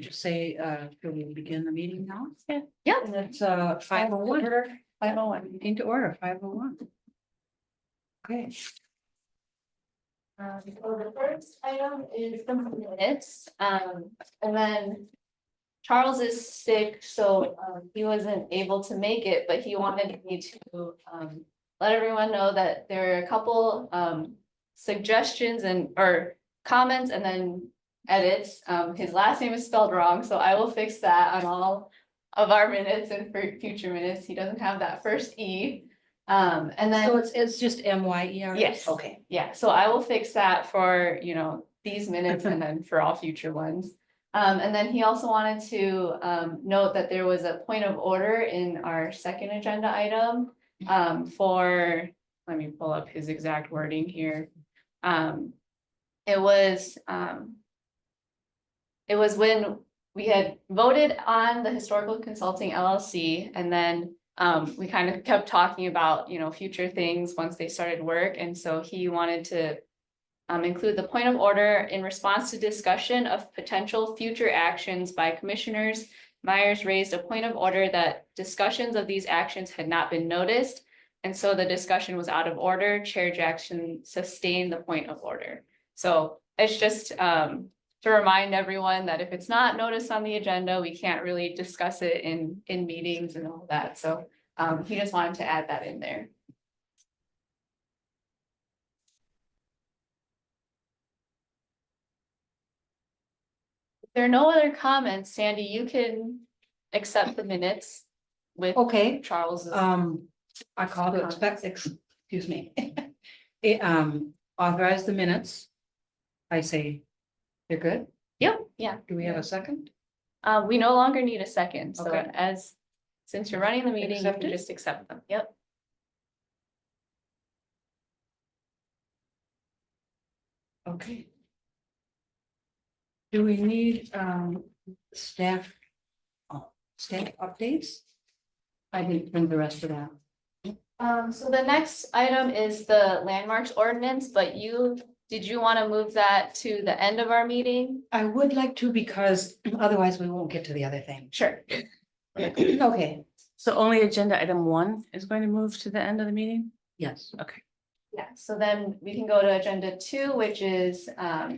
Just say, can we begin the meeting now? Yeah. And it's 5:01. 5:01. Into order, 5:01. Okay. So the first item is the minutes, and then Charles is sick, so he wasn't able to make it, but he wanted me to let everyone know that there are a couple suggestions or comments and then edits. His last name is spelled wrong, so I will fix that on all of our minutes and for future minutes. He doesn't have that first E. And then So it's just MYER? Yes. Okay. yeah, so I will fix that for, these minutes and then for all future ones. And then he also wanted to note that there was a point of order in our second agenda item for, let me pull up his exact wording here. It was when we had voted on the Historical Consulting LLC, and then we kind of kept talking about, future things once they started work. And so he wanted to include the point of order in response to discussion of potential future actions by commissioners. Myers raised a point of order that discussions of these actions had not been noticed. And so the discussion was out of order. Chair Jackson sustained the point of order. So it's just to remind everyone that if it's not noticed on the agenda, we can't really discuss it in meetings and all that. So he just wanted to add that in there. If there are no other comments, Sandy, you can accept the minutes with Okay. Charles's. I call to expect, excuse me. Authorize the minutes. I say, they're good. Yep, yeah. Do we have a second? We no longer need a second, so Okay. since you're running the meeting, you can Accepted? just accept them, yep. Okay. Do we need staff updates? I didn't print the rest of that. So the next item is the landmarks ordinance, but did you want to move that to the end of our meeting? I would like to, because otherwise we won't get to the other thing. Sure. Okay, So only agenda item 1 is going to move to the end of the meeting? yes. Okay. Yeah, so then we can go to agenda 2, which is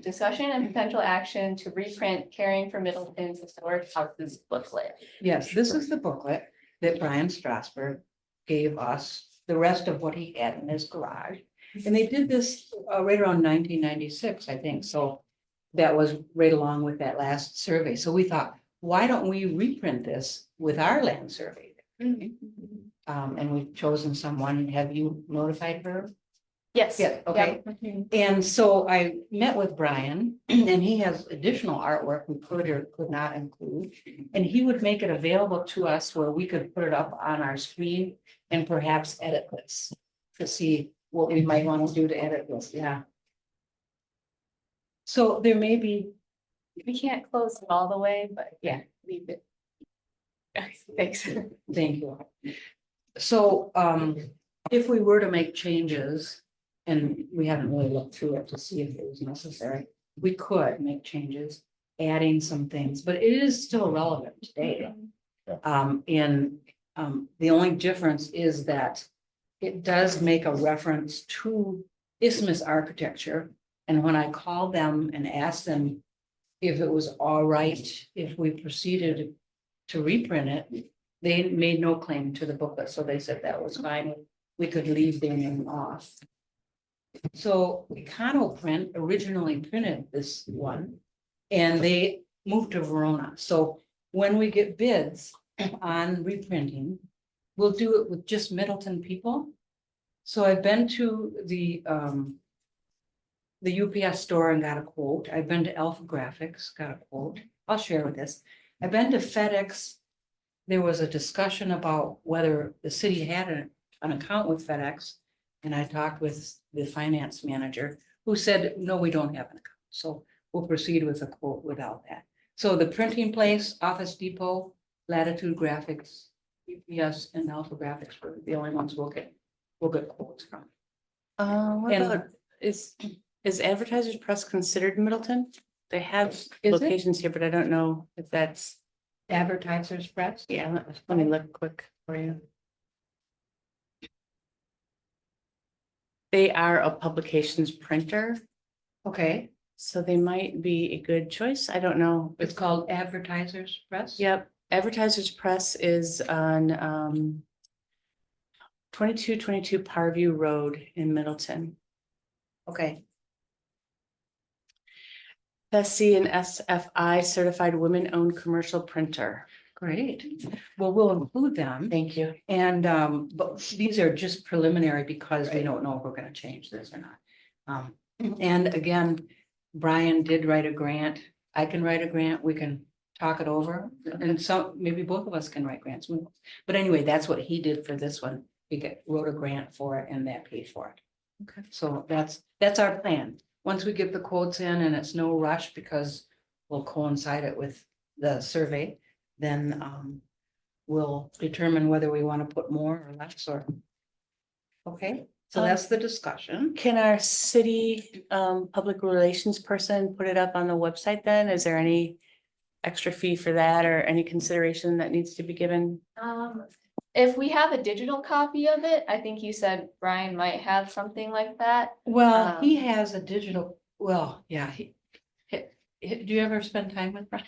discussion and potential action to reprint Caring for Middleton's Historic Houses booklet. Yes, this is the booklet that Brian Strasberg gave us, the rest of what he had in his garage. And they did this right around 1996, I think, so that was right along with that last survey. So we thought, why don't we reprint this with our land survey? And we've chosen someone. Have you notified her? Yes. Yeah, okay. And so I met with Brian, and he has additional artwork we could or could not include. And he would make it available to us where we could put it up on our screen and perhaps edit this to see what we might want to do to edit this, yeah. So there may be, We can't close it all the way, but yeah, leave it. Thanks. thank you. So if we were to make changes, and we haven't really looked through it to see if it was necessary, we could make changes, adding some things, but it is still relevant today. The only difference is that it does make a reference to Isthmus architecture. And when I called them and asked them if it was all right, if we proceeded to reprint it, they made no claim to the booklet, so they said that was fine. We could leave their name off. So Econoprint originally printed this one, and they moved to Verona. So when we get bids on reprinting, we'll do it with just Middleton people. So I've been to the UPS store and got a quote. I've been to Alpha Graphics, got a quote. I'll share with this. I've been to FedEx. There was a discussion about whether the city had an account with FedEx. And I talked with the finance manager who said, no, we don't have an account. So we'll proceed with a quote without that. So the printing place, Office Depot, Latitude Graphics, UPS and Alpha Graphics were the only ones we'll get quotes from. What And- about, is Advertisers Press considered Middleton? They have Is it? locations here, but I don't know if that's, Advertisers Press? yeah, let me look quick for you. They are a publications printer, Okay, so they might be a good choice. I don't know. it's called Advertisers Press? Yep, Advertisers Press is on 2222 Parview Road in Middleton. Okay, SC and SFI certified women-owned commercial printer. great. Well, we'll include them. Thank you. And, but these are just preliminary because we Right. don't know if we're gonna change this or not. And again, Brian did write a grant. I can write a grant. We can talk it over. And so maybe both of us can write grants. But anyway, that's what he did for this one. Wrote a grant for it and that paid for it. Okay. So that's our plan. Once we get the quotes in and it's no rush because we'll coincide it with the survey, then we'll determine whether we want to put more or less or. Okay, so that's the discussion. Can our city public relations person put it up on the website then? Is there any extra fee for that or any consideration that needs to be given? If we have a digital copy of it, I think you said Brian might have something like that. Well, he has a digital, well, yeah, do you ever spend time with Brian?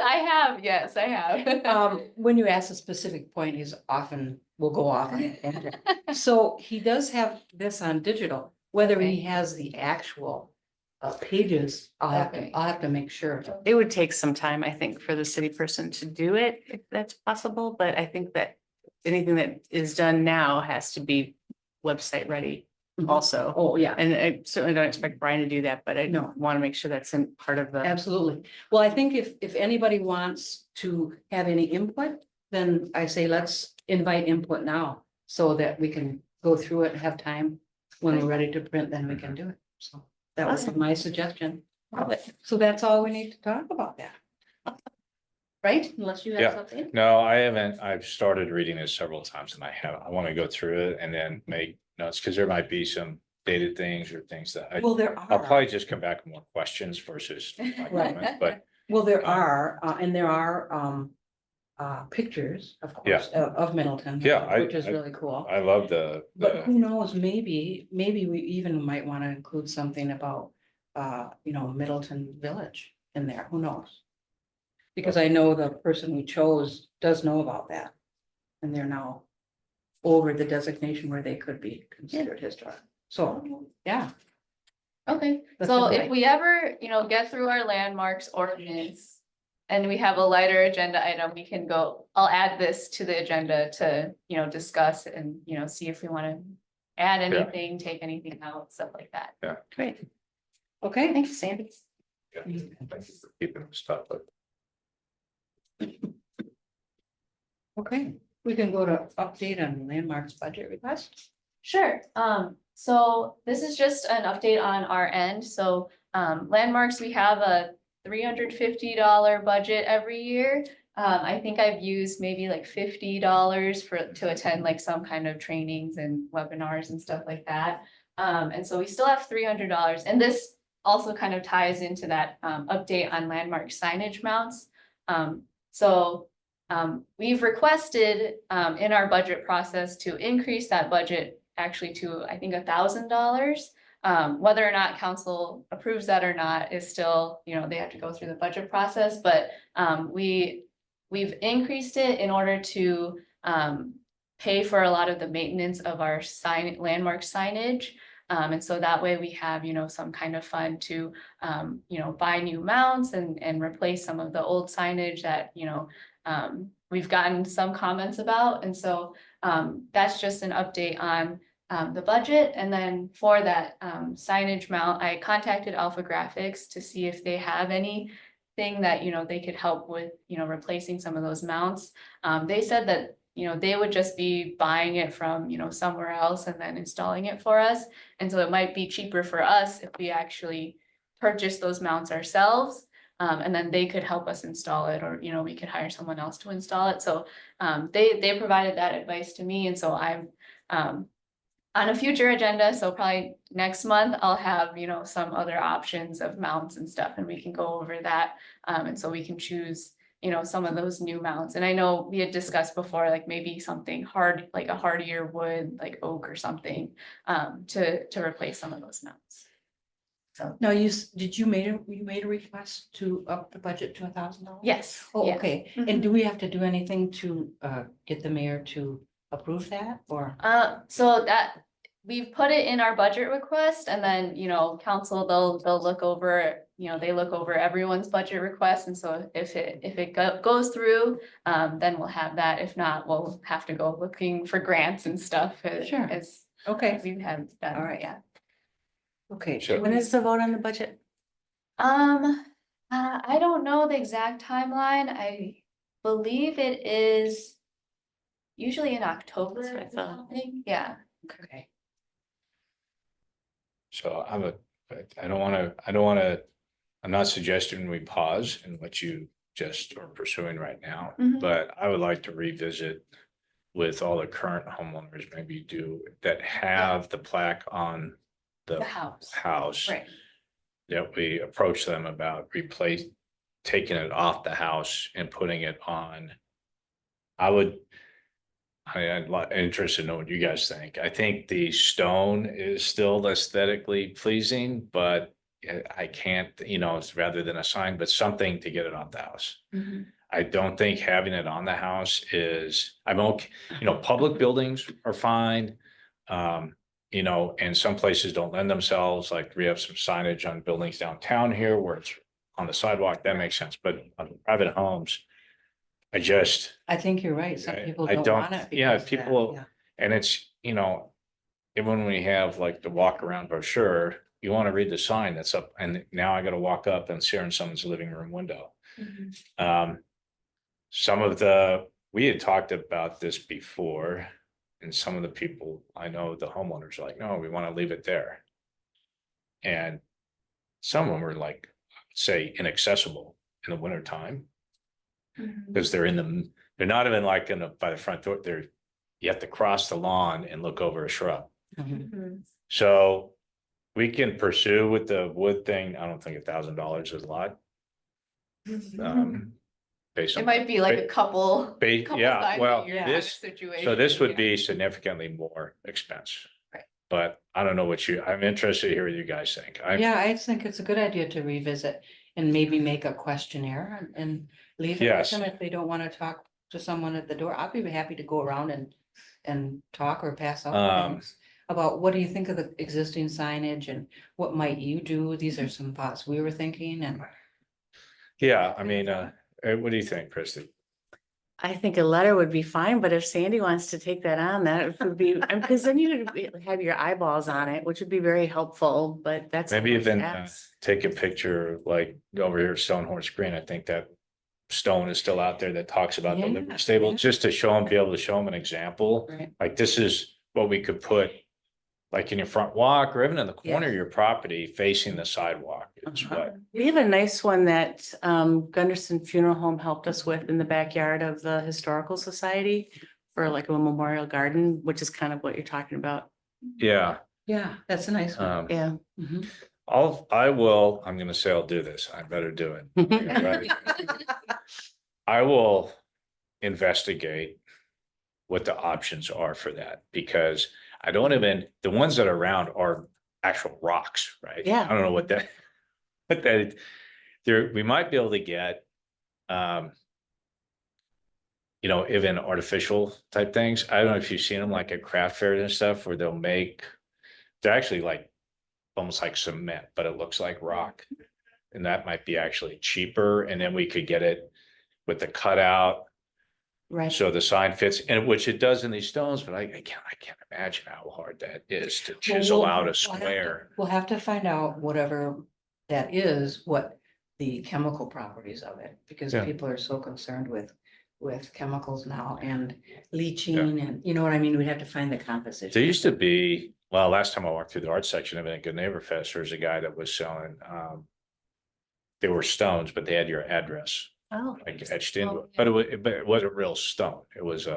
I have, yes, I have. When you ask a specific point, he's often, will go off on it. So he does have this on digital, whether he Okay. has the actual pages, Okay. I'll have to make sure. It would take some time, I think, for the city person to do it, if that's possible, but I think that anything that is done now has to be website ready also. Oh, yeah. And I certainly don't expect Brian to do that, but I No. want to make sure that's in part of the. Absolutely. Well, I think if anybody wants to have any input, then I say let's invite input now so that we can go through it and have time. When we're ready to print, then we can do it. So that was Awesome. my suggestion. So that's all we need to talk about that. Right? Unless you have Yeah. something. No, I haven't. I've started reading it several times and I want to go through it and then make notes because there might be some dated things or things that Well, there I'll are, probably just come back with more questions versus my Right. comments, but well, there are, and there are pictures, of course, of Middleton. Yeah, Which is really cool. I love the, But who knows, maybe we even might want to include something about, Middleton Village in there, who knows? Because I know the person we chose does know about that. And they're now over the designation where they could be considered historic. So, yeah, Okay, That's so okay. if we ever, get through our landmarks ordinance. And we have a lighter agenda item, we can go, I'll add this to the agenda to, discuss and, see if we want to. Add anything, take anything out, stuff like that. Great. okay. Thanks, Sandy. yeah, thank you for keeping stuff, but Okay, we can go to update on landmarks budget request. Sure, so this is just an update on our end, so, landmarks, we have a $350 budget every year. I think I've used maybe like $50 to attend like some kind of trainings and webinars and stuff like that. And so we still have $300, and this also kind of ties into that, update on landmark signage mounts. We've requested in our budget process to increase that budget actually to, I think, $1,000. Whether or not council approves that or not is still, they have to go through the budget process, but we've increased it in order to pay for a lot of the maintenance of our landmark signage. And so that way we have, some kind of fund to, buy new mounts and replace some of the old signage that, we've gotten some comments about. And so that's just an update on the budget. And then for that signage mount, I contacted Alpha Graphics to see if they have anything that, they could help with, replacing some of those mounts. They said that, they would just be buying it from, somewhere else and then installing it for us. And so it might be cheaper for us if we actually purchase those mounts ourselves. And then they could help us install it, or, we could hire someone else to install it. So they provided that advice to me. And so I'm on a future agenda, so probably next month, I'll have, you know, some other options of mounts and stuff, and we can go over that. And so we can choose, you know, some of those new mounts. And I know we had discussed before, like maybe something hard, like a hardier wood, like oak or something, to replace some of those mounts. So, Now, did you made a request to up the budget to $1,000? yes. Oh, yeah. okay. Mhm. And do we have to do anything to get the mayor to approve that or? So that, we've put it in our budget request and then, you know, council, they'll look over, you know, they look over everyone's budget request. And so if it goes through, then we'll have that. If not, we'll have to go looking for grants and stuff. Sure. As Okay, we have done. All right. Yeah. okay. Sure. When is the vote on the budget? I don't know the exact timeline. I believe it is usually in October. That's what I or thought. something. Yeah. Okay. So I'm not suggesting we pause in what you just are pursuing right now, Mhm. but I would like to revisit with all the current homeowners, maybe that have the plaque on The the house. house. Right. That we approach them about taking it off the house and putting it on. I'm interested to know what you guys think. I think the stone is still aesthetically pleasing, but I can't, you know, it's rather than a sign, but something to get it off the house. Mhm. I don't think having it on the house I'm okay, you know, public buildings are fine. You know, and some places don't lend themselves, like we have some signage on buildings downtown here where it's on the sidewalk, that makes sense, but on private homes. I think you're right. Some people I don't want it. Yeah, because of that, people, yeah. and it's, you know, even when we have like the walk around brochure, you want to read the sign that's up, and now I gotta walk up and see her in someone's living room window. Mhm. We had talked about this before, and some of the people I know, the homeowners are like, no, we want to leave it there. And some of them are like, say, inaccessible in the wintertime, Mhm. because they're not even like by the front door, you have to cross the lawn and look over a shrub. Mhm. Mhm. So we can pursue with the wood thing. I don't think $1,000 is a lot. Based It on, might be like a couple. couple yeah, times a well, year kind of situation, so this would yeah. be significantly more expense. Right. But I don't know I'm interested to hear what you guys think. Yeah, I think it's a good idea to revisit and maybe make a questionnaire and leave it with Yes. them if they don't want to talk to someone at the door. I'll be happy to go around and talk or pass out things about what do you think of the existing signage and what might you do? These are some thoughts we were thinking and. Yeah, I mean, what do you think, Christie? I think a letter would be fine, but if Sandy wants to take that on, that would be, because then you would have your eyeballs on it, which would be very helpful, but that's. Maybe even that's- take a picture like over here, Stone Horse Green. I think that stone is still out there that talks about the Yeah, livery stable, yeah. just to show them, be able to show them an example. Right. Like this is what we could put like in your front walk or even in the corner of Yeah. your property facing the sidewalk. Is Uh-huh. what, We have a nice one that Gunderson Funeral Home helped us with in the backyard of the Historical Society for like a memorial garden, which is kind of what you're talking about. yeah. Yeah, that's a nice one. Yeah. Mhm. I'm gonna say I'll do this. I better do it. I will investigate what the options are for that, because the ones that are around are actual rocks, right? Yeah. I don't know what we might be able to get, you know, even artificial type things. I don't know if you've seen them like at craft fairs and stuff where they're actually like almost like cement, but it looks like rock. And that might be actually cheaper. And then we could get it with the cutout. Right. So the sign fits, and which it does in these stones, but I can't imagine how hard that is to chisel out a square. We'll have to find out whatever that is, what the chemical properties of it, because Yeah. people are so concerned with chemicals now and leaching and, you know what I mean? We'd have to find the composition. There used to be, well, last time I walked through the art section of a Good Neighbor Fest, there was a guy that was selling, they were stones, but they had your address Oh. like etched into Oh, it, but it wasn't real stone. It was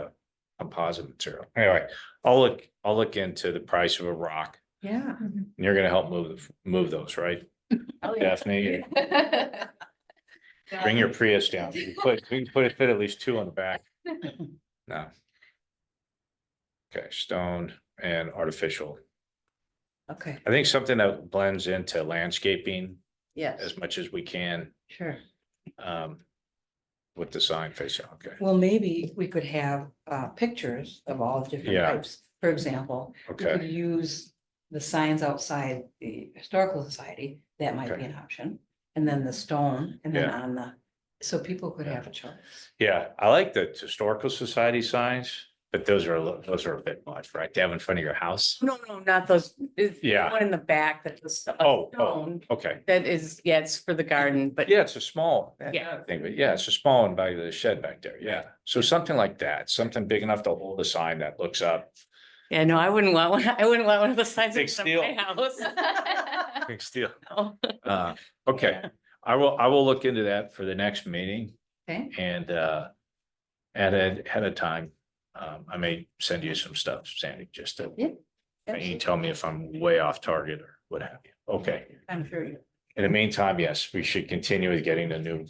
composite material. Anyway, I'll look into the price of a rock. Yeah. And you're gonna help move those, right? Oh, yeah. Daphne, bring your Prius down. We can fit at least two on the back. No. Okay, stone and artificial. Okay, I think something that blends into landscaping yes, as much as we can, sure. um, with the sign facing, okay, Well, maybe we could have pictures of all different Yeah. types. For example, we could okay, use the signs outside the Historical Society, that might be Okay. an option. And then the stone, and then Yeah. on the, so people could have a choice. yeah, I like the historical society signs, but those are a bit much, right? To have in front of your house. No, not those. It's the Yeah. one in the back that was a Oh, stone. okay, That is, yeah, it's for the garden, but yeah, it's a small. Yeah. Thing, but yeah, it's a small one by the shed back there, yeah, so something like that, something big enough to hold a sign that looks up. yeah, no, I wouldn't want one. I wouldn't want one of the signs Big in front of my steel. house. Big steel. No. Okay, Yeah. I will look into that for the next meeting. Okay, And ahead of time, I may send you some stuff, Sandy, just to, Yeah. and you can tell me if I'm way off target or what have you. Okay. I'm sure you. In the meantime, yes, we should continue with getting the new,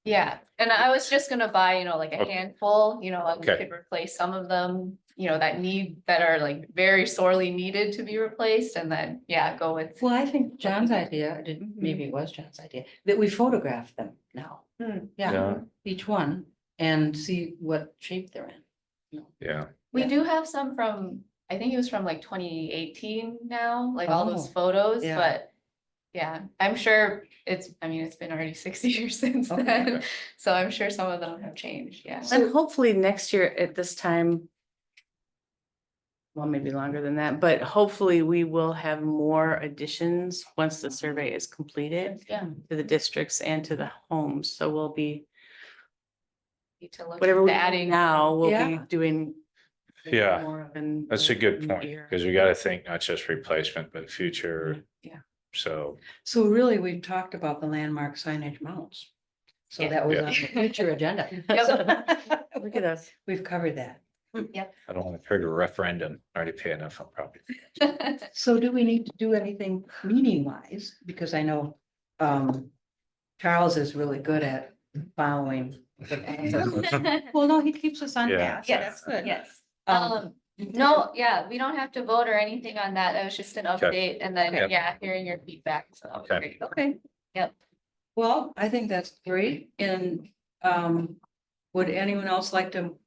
Yeah, and I was just gonna buy, like a Okay. handful, and we Okay. could replace some of them, that are like very sorely needed to be replaced, and then, yeah, go with. Well, I think John's idea, Mhm. maybe it was John's idea, that we photograph them now. Hmm. Yeah, Yeah. each one and see what shape they're in. yeah, We Yeah. do have some from, I think it was from like 2018 now, like all those Oh, photos, yeah. but. Yeah, I'm sure it's been already 60 years since Okay. then, so I'm sure some of them have changed, yeah. And hopefully next year at this time. Well, maybe longer than that, but hopefully we will have more additions once the survey is completed Yeah. to the districts and to the homes. So we'll be, Need to look whatever into we're adding. adding now, we'll be Yeah. doing. Yeah, more of in that's a good the point, year. because we gotta think not just replacement, but future. Yeah. So, So really, we've talked about the landmark signage mounts. So Yeah. that was Yeah. on the future agenda. Look at us. We've covered that. I don't want to trigger a referendum, I already pay enough on property. So do we need to do anything meeting wise? Because I know Charles is really good at following. Well, no, he keeps us on Yeah. task. Yes, That's good. Yes. Um, No, yeah, we don't have to vote or anything on that. That was just an Okay. update and then, Okay. yeah, hearing your feedback. So that was Okay. great. Okay. Yep. Well, I think that's great. And would anyone else like to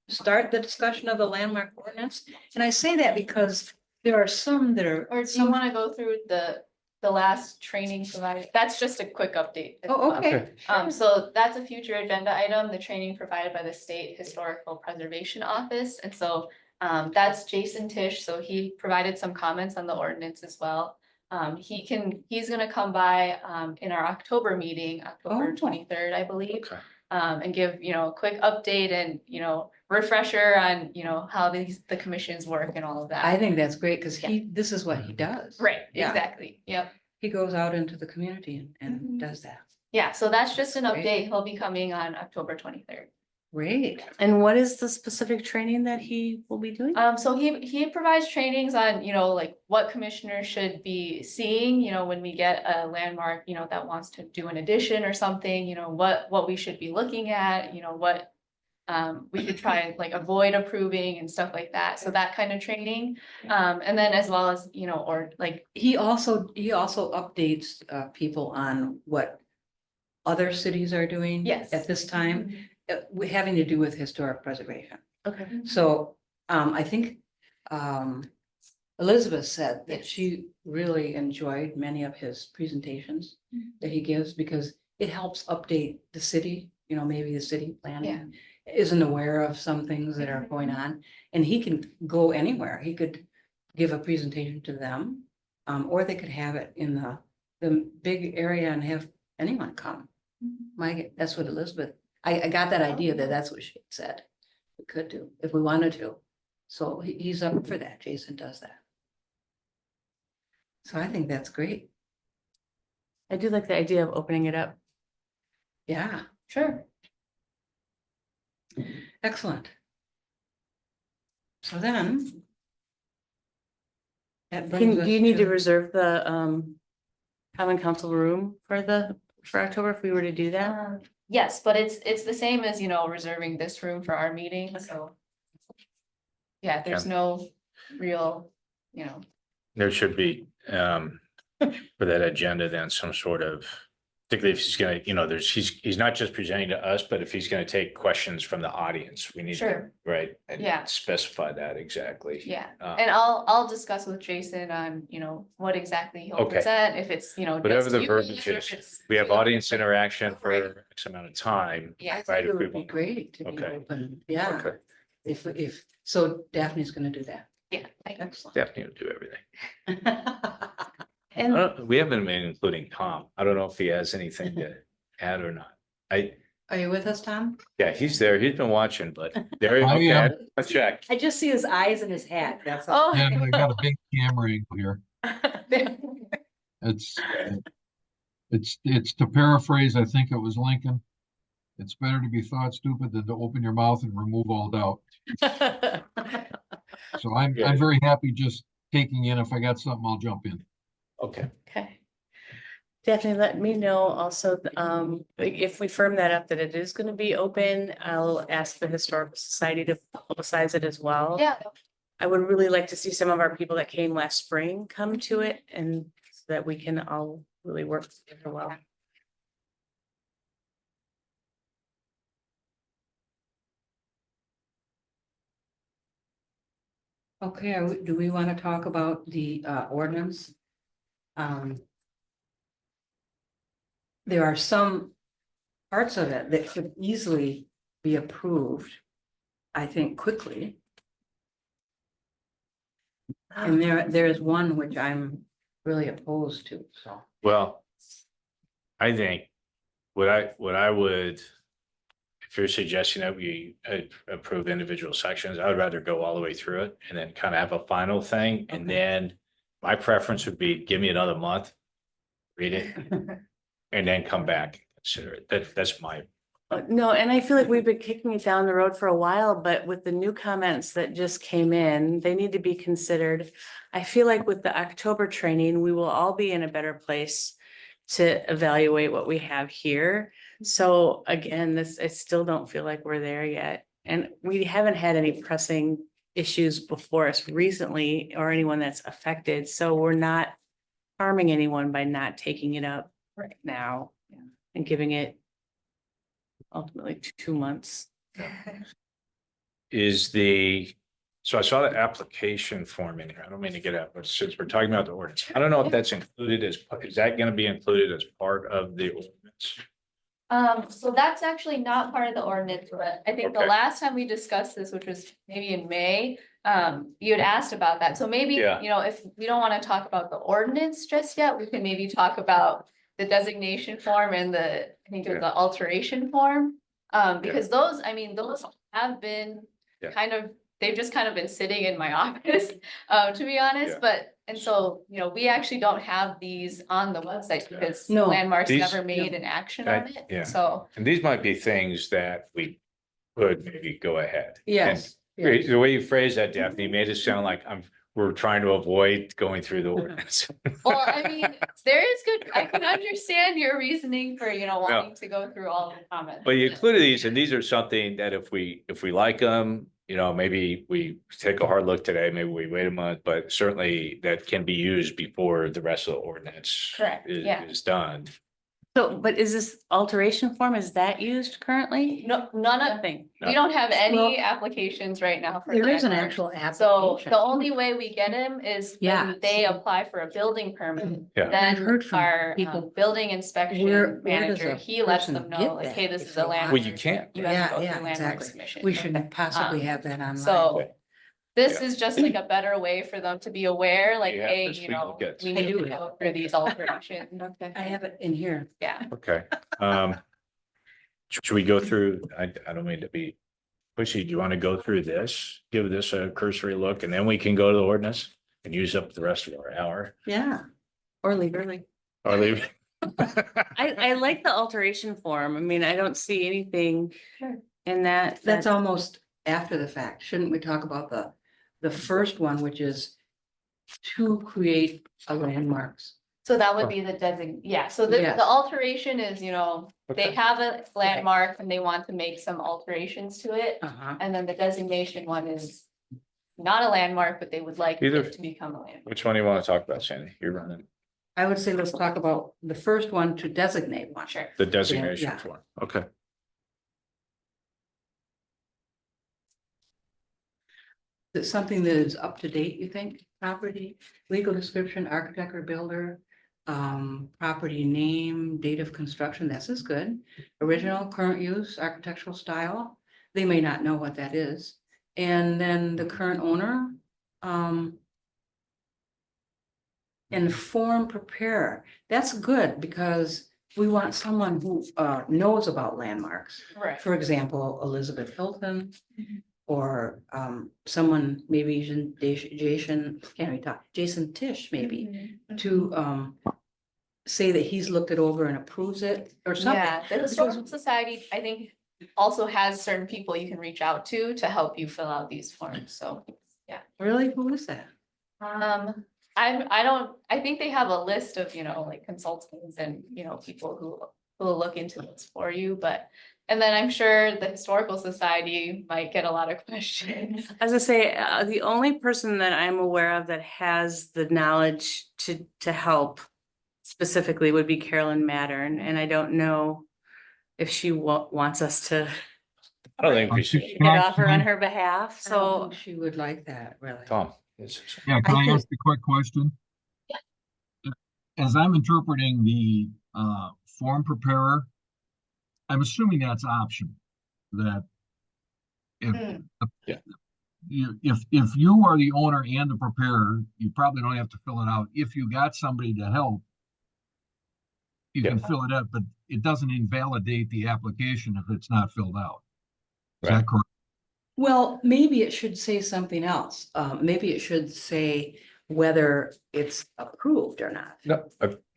start the discussion of the landmark ordinance? And I say that because there are some that are. Or do you want to go through the last training provided? That's just a quick update. as Oh, well. okay. So that's a future agenda item, the training provided by the State Historical Preservation Office. And so that's Jason Tisch. So he provided some comments on the ordinance as well. He's gonna come by in our October meeting, October Oh. 23rd, I believe. Okay. And give, a quick update and, refresher on, how the commissions work and all of that. I think that's great because this is what he does. Right, Yeah. exactly. Yep. He goes out into the community and Mhm. does that. Yeah, so that's just an Great. update. He'll be coming on October 23rd. Great. And what is the specific training that he will be doing? So he provides trainings on, like what commissioners should be seeing, when we get a landmark, that wants to do an addition or something, what we should be looking at, what we could try and like avoid approving and stuff like that. So that kind of training. And then as well as, or like, He also updates people on what other cities are doing. Yes. At this time, having to do with historic preservation. Okay. So I think Elizabeth said that Yes. she really enjoyed many of his presentations Mhm. that he gives because it helps update the city, maybe the city planning isn't aware of some things that are going on. And he can go anywhere. He could give a presentation to them, or they could have it in the big area and have anyone come. That's what Elizabeth, I got that idea that that's what she said. We could do if we wanted to. So he's up for that. Jason does that. So I think that's great. I do like the idea of opening it up. Yeah, sure. excellent. So then. That Can, brings do us you need to to, reserve the common council room for October if we were to do that? Yes, but it's the same as, reserving this room for our meeting, so. Yeah, there's no real, There should be, for that agenda, then some sort of, particularly if he's gonna, he's not just presenting to us, but if he's gonna take questions from the audience, we need to, Sure. right? And Yeah. specify that exactly. yeah. Uh, And I'll discuss with Jason on, what exactly he'll Okay. present, if it's, Whatever just the you, verbiage or is, if it's we have to the audience public. interaction Right. for X amount of time. Yeah. I Right, think if it we would be want- great to be Okay. open, yeah, Okay, so Daphne's gonna do that. Yeah. Excellent. Daphne will do everything. And We haven't been including Tom. I don't know if he has anything to add or not. Are you with us, Tom? Yeah, he's there. He's been watching, but there, I okay, am. let's check. I just see his eyes and his hat, that's all. Oh. Yeah, I got a big camera angle here. It's, it's to paraphrase, I think it was Lincoln. It's better to be thought stupid than to open your mouth and remove all doubt. So I'm very happy just taking in. If I got something, I'll jump in. Okay, Okay. Definitely let me know also, if we firm that up, that it is gonna be open, I'll ask the Historical Society to publicize it as well. Yeah, I would really like to see some of our people that came last spring come to it, and so that we can all really work together well. Okay, do we want to talk about the ordinance? There are some parts of it that could easily be approved, I think, quickly. And there is one which I'm really opposed to, so. well, I think what I would, if you're suggesting that we approve individual sections, I would rather go all the way through it and then kind of have a final thing. And Okay. then my preference would be, give me another month, read it, and then come back and consider it. That's my, No, and I feel like we've been kicking it down the road for a while, but with the new comments that just came in, they need to be considered. I feel like with the October training, we will all be in a better place to evaluate what we have here. So again, I still don't feel like we're there yet. And we haven't had any pressing issues before us recently, or anyone that's affected, so we're not harming anyone by not taking it up right now and giving it ultimately 2 months. so I saw the application form in here. I don't mean to get out, but since we're talking about the ordinance, I don't know if that's included is that going to be included as part of the ordinance? So that's actually not part of the ordinance, but I think the Okay. last time we discussed this, which was maybe in May, you had asked about that. So maybe, Yeah. if we don't want to talk about the ordinance just yet, we can maybe talk about the designation form and I think it was the alteration form. Because those have been Yeah. they've just kind of been sitting in my office, to be honest, Yeah. and so, we actually don't have these on the website because No. Landmarks These- never made an action I- on it, yeah. so. And these might be things that we could maybe go ahead. Yes. And the way you phrase that, Daphne, made it sound like we're trying to avoid going through the ordinance. Well, I mean, I can understand your reasoning for, wanting to go through all the comments. But you included these, and these are something that if we like them, maybe we take a hard look today, maybe we wait a month, but certainly that can be used before the rest of the ordinance Correct, yeah. is done. So, but is this alteration form, is that used currently? No, none of, Nothing. we don't have Well, any applications right now for There is an landmarks. actual So application. the only way we get them is Yeah. when they apply for a building permit. Yeah. I've Then heard from our people, building where inspection does manager, a he lets person them know, get like, that hey, this if is they a want? landmark. Well, you can't. You have to Yeah, go through yeah, landmark exactly. submission. We should possibly Um, have that online. So this Yeah. is just like a better way for them to be aware, like, Yeah, hey, this we look at. we I need do to have go through these alterations. I have it in here. Yeah. Okay. Should we go through, I don't mean to be pushy. Do you want to go through this, give this a cursory look, and then we can go to the ordinance and use up the rest of our hour? Yeah. Or leave early. Or leave? I like the alteration form. I mean, I don't see anything Sure. in that. That's almost after the fact. Shouldn't we talk about the the first one, which is to create a landmarks. So that would be the so the Yes. alteration is, you know, they Okay. have a landmark and they want to make some alterations to it. Uh-huh. And then the designation one is not a landmark, but they would like Either. it to become a landmark. Which one do you want to talk about, Sandy? You're running I would say let's talk about the first one to designate one. Sure. the designation Yeah. form. Okay. Is it something that is up to date, you think? Property, legal description, architect or builder, property name, date of construction, this is good. Original, current use, architectural style, they may not know what that is. And then the current owner, and form preparer, that's good because we want someone who knows about landmarks. Right. For example, Elizabeth Hilton. Mhm. Or someone, maybe Jason Tish, maybe, to say that he's looked it over and approves it or something. Yeah, the Historical Society, I think, also has certain people you can reach out to help you fill out these forms, so. Really, who is that? I think they have a list of, you know, like consultants and, you know, people who will look into this for you, but. And then I'm sure the Historical Society might get a lot of questions. As I say, the only person that I'm aware of that has the knowledge to help specifically would be Carolyn Mattern, and I don't know if she wants us to I don't think we should. get off her on her behalf, I don't so. think she would like that, really. Tom. Yeah, can I I think- ask a quick question? As I'm interpreting the form preparer, I'm assuming that's optional, that if Mm. Yeah. if you are the owner and the preparer, you probably don't have to fill it out. If you got somebody to help, you can Yeah. fill it out, but it doesn't invalidate the application if it's not filled out. Is Right. that correct? Well, maybe it should say something else. Maybe it should say whether it's approved or not.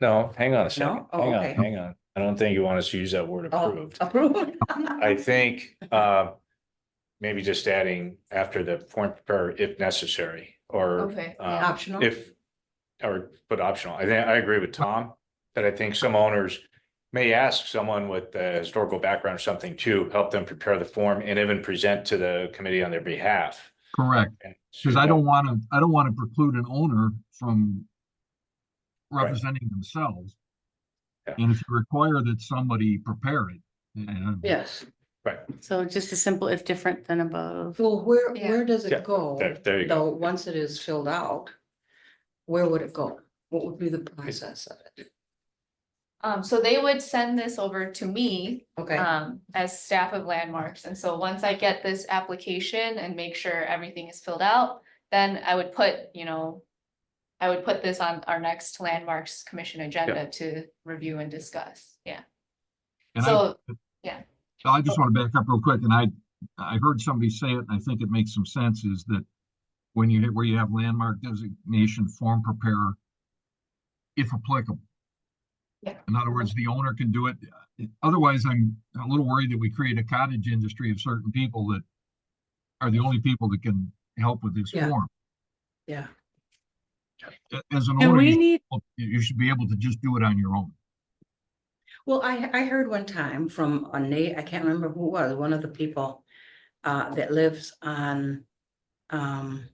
No, hang on a second. Oh, Hang on, okay. hang on. I don't think you want us to use that word Oh, approved. Approved. I think maybe just adding after the form preparer if necessary, or Okay, uh, Optional. if, or but optional. I think I agree with Tom that I think some owners may ask someone with a historical background or something to help them prepare the form and even present to the committee on their behalf. Correct. And Because I don't want to preclude an owner from Right. representing themselves. Yeah. And if you require that somebody prepare it, and Yes. Right, So just a simple if different than above. Well, Yeah. where does Yeah, it go? there you go. Though, once it is filled out, where would it go? What would be the process of it? so they would send this over to me, Okay, as staff of landmarks, and so once I get this application and make sure everything is filled out, then I would put, you know. I would put this on our next landmarks commission agenda to review and discuss, yeah. and So, I just want to back up real quick, and I heard somebody say it, and I think it makes some sense, is that when where you have landmark designation form preparer, if applicable. Yeah. In other words, the owner can do it. Otherwise, I'm a little worried that we create a cottage industry of certain people that are the only people that can help with this Yeah. form. yeah. As an Do owner, we need, you should be able to just do it on your own. Well, I heard one time from I can't remember who it was, one of the people that lives on the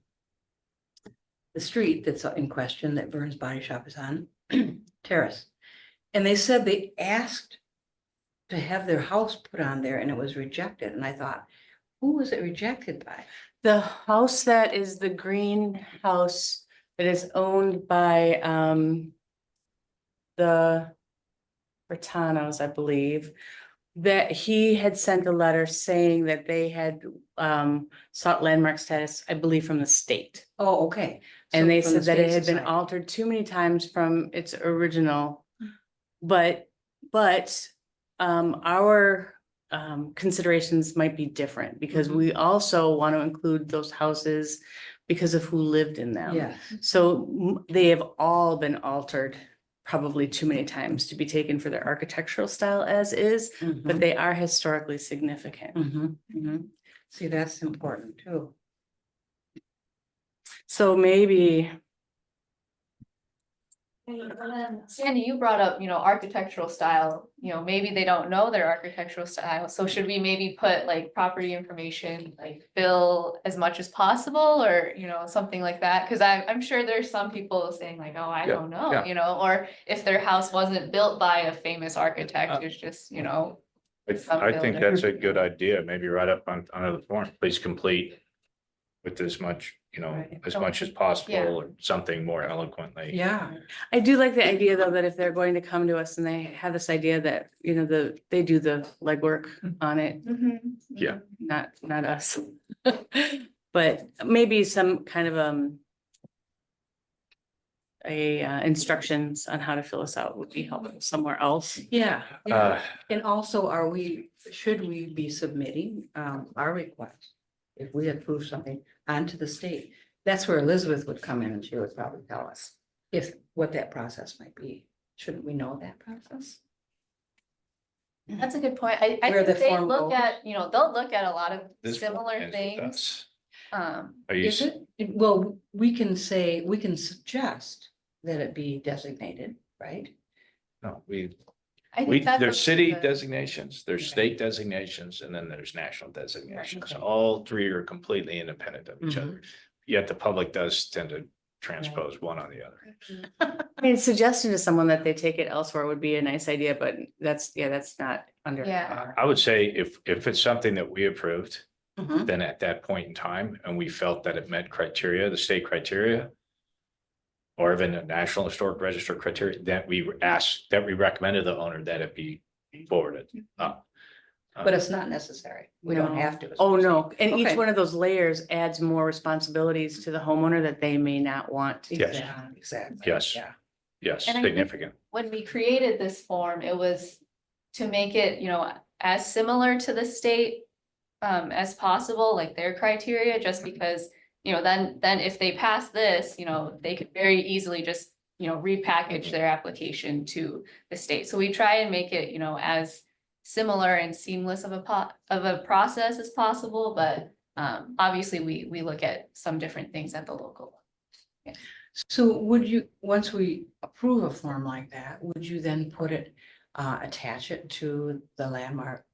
street that's in question that Vern's Body Shop is on, Terrace. And they said they asked to have their house put on there and it was rejected. And I thought, who was it rejected by? the house that is the green house that is owned by the Bertanos, I believe, that he had sent a letter saying that they had sought landmark status, I believe, from the state. Oh, okay. And So they from the said that it state had been society. altered too many times from its original. But our considerations might be different because we also want to include those houses because of who lived in them. Yeah, So they have all been altered probably too many times to be taken for their architectural style as is, but they are historically significant. See, that's important too. So maybe, And then Sandy, you brought up, architectural style, maybe they don't know their architectural style, so should we maybe put like property information, like fill as much as possible, or, something like that? Cause I'm sure there's some people saying like, oh, I Yeah, don't know, yeah. or if their house wasn't built by a famous architect, it's just, I think that's a good idea, maybe right up on the form, please complete with as much, Right. as much as possible, Yeah. or something more eloquently. Yeah, I do like the idea though, that if they're going to come to us and they have this idea that, they do the legwork on it, Mhm, Yeah. mhm. not us. But maybe some kind of, instructions on how to fill this out would be helpful somewhere else. yeah, yeah. Uh, And also, should we be submitting our request? If we approve something onto the state, that's where Elizabeth would come in and she would probably tell us what that process might be. Shouldn't we know that process? That's a good point. I Where think the they form look goes. at, they'll look at a lot of this similar ends with things. us. Um, Are you, Is it? Well, we can suggest that it be designated, right? no, I think that's. there's up to city the- designations, there's Okay. state designations, and then there's national designations. Okay. All three are completely independent of each Mhm. other. Yet the public does tend to transpose one on the other. I mean, suggesting to someone that they take it elsewhere would be a nice idea, but that's not under. Yeah. I would say if it's something that we approved, Mhm. then at that point in time, and we felt that it met criteria, the state criteria, or even the National Historic Register criteria, that we recommended the owner that it be forwarded up. But it's not necessary. We don't No. have to. Oh, no. And each Okay. one of those layers adds more responsibilities to the homeowner that they may not want. Yes. Exactly. Yes. Yeah. Yes, And I think- significant. When we created this form, it was to make it, as similar to the state as possible, like their criteria, just because, then if they pass this, they could very easily just, repackage their application to the state. So we try and make it, as similar and seamless of a process as possible, but obviously we look at some different things at the local. So would you, once we approve a form like that, would you then put it, attach it to the landmark